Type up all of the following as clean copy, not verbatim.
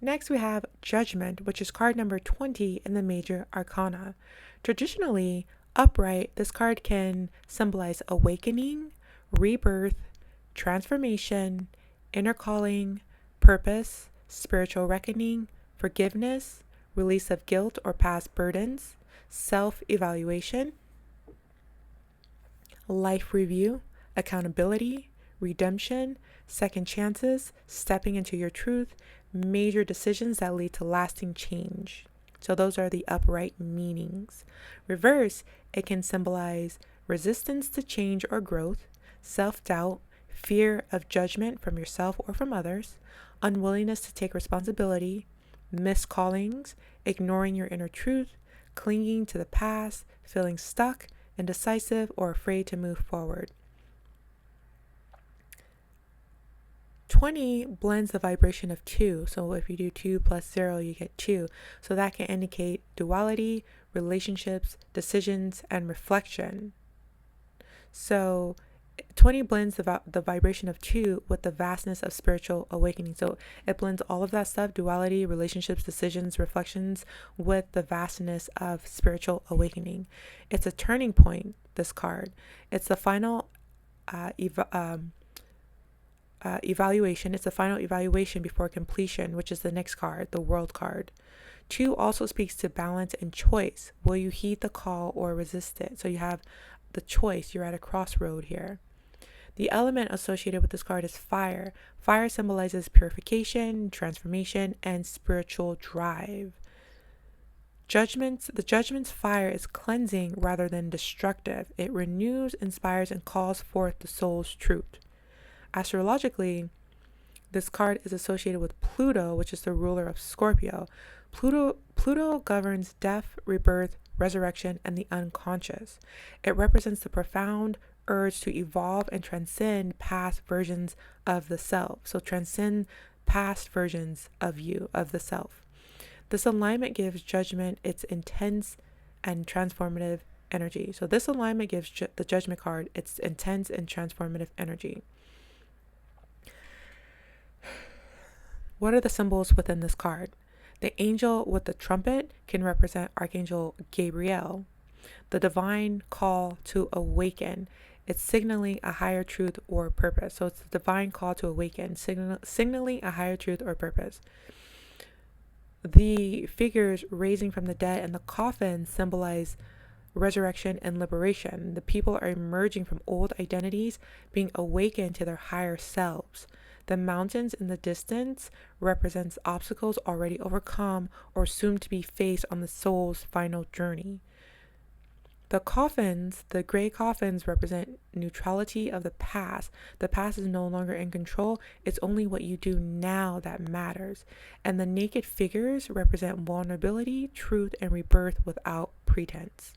Next, we have Judgment, which is card number 20 in the Major Arcana. Traditionally, upright, this card can symbolize awakening, rebirth, transformation, inner calling, purpose, spiritual reckoning, forgiveness, release of guilt or past burdens, self-evaluation, life review, accountability, redemption, second chances, stepping into your truth, major decisions that lead to lasting change. So those are the upright meanings. Reverse, it can symbolize resistance to change or growth, self-doubt, fear of judgment from yourself or from others, unwillingness to take responsibility, miscallings, ignoring your inner truth, clinging to the past, feeling stuck, indecisive, or afraid to move forward. 20 blends the vibration of 2. So if you do 2 plus 0, you get 2. So that can indicate duality, relationships, decisions, and reflection. So 20 blends the vibration of 2 with the vastness of spiritual awakening. So it blends all of that stuff, duality, relationships, decisions, reflections, with the vastness of spiritual awakening. It's a turning point, this card. It's the final evaluation. It's the final evaluation before completion, which is the next card, the World card. 2 also speaks to balance and choice. Will you heed the call or resist it? So you have the choice. You're at a crossroad here. The element associated with this card is fire. Fire symbolizes purification, transformation, and spiritual drive. The Judgment's fire is cleansing rather than destructive. It renews, inspires, and calls forth the soul's truth. Astrologically, this card is associated with Pluto, which is the ruler of Scorpio. Pluto governs death, rebirth, resurrection, and the unconscious. It represents the profound urge to evolve and transcend past versions of the self. So transcend past versions of you, of the self. This alignment gives Judgment its intense and transformative energy. So this alignment gives the Judgment card its intense and transformative energy. What are the symbols within this card? The angel with the trumpet can represent Archangel Gabriel. The divine call to awaken. It's signaling a higher truth or purpose. So it's the divine call to awaken, signaling a higher truth or purpose. The figures raising from the dead and the coffin symbolize resurrection and liberation. The people are emerging from old identities, being awakened to their higher selves. The mountains in the distance represents obstacles already overcome or soon to be faced on the soul's final journey. The coffins, the gray coffins, represent neutrality of the past. The past is no longer in control. It's only what you do now that matters. And the naked figures represent vulnerability, truth, and rebirth without pretense.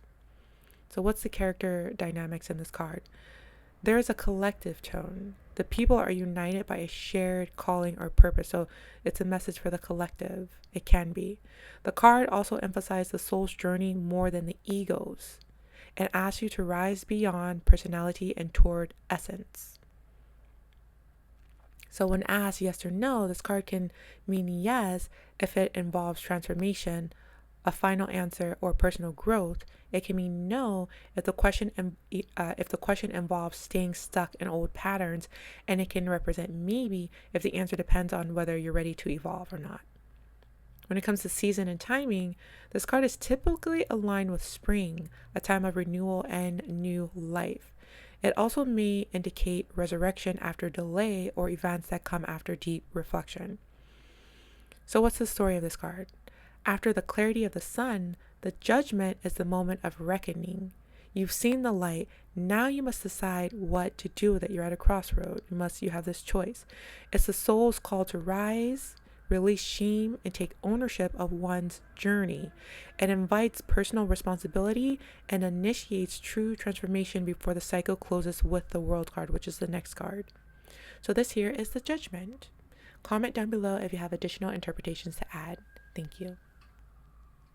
So what's the character dynamics in this card? There is a collective tone. The people are united by a shared calling or purpose. So it's a message for the collective. It can be. The card also emphasizes the soul's journey more than the ego's, and asks you to rise beyond personality and toward essence. So when asked yes or no, this card can mean yes if it involves transformation, a final answer, or personal growth. It can mean no if the question involves staying stuck in old patterns, and it can represent maybe if the answer depends on whether you're ready to evolve or not. When it comes to season and timing, this card is typically aligned with spring, a time of renewal and new life. It also may indicate resurrection after delay or events that come after deep reflection. So what's the story of this card? After the clarity of the sun, the Judgment is the moment of reckoning. You've seen the light. Now you must decide what to do with it. You're at a crossroad. You have this choice. It's the soul's call to rise, release shame, and take ownership of one's journey. It invites personal responsibility and initiates true transformation before the cycle closes with the World card, which is the next card. So this here is the Judgment. Comment down below if you have additional interpretations to add. Thank you.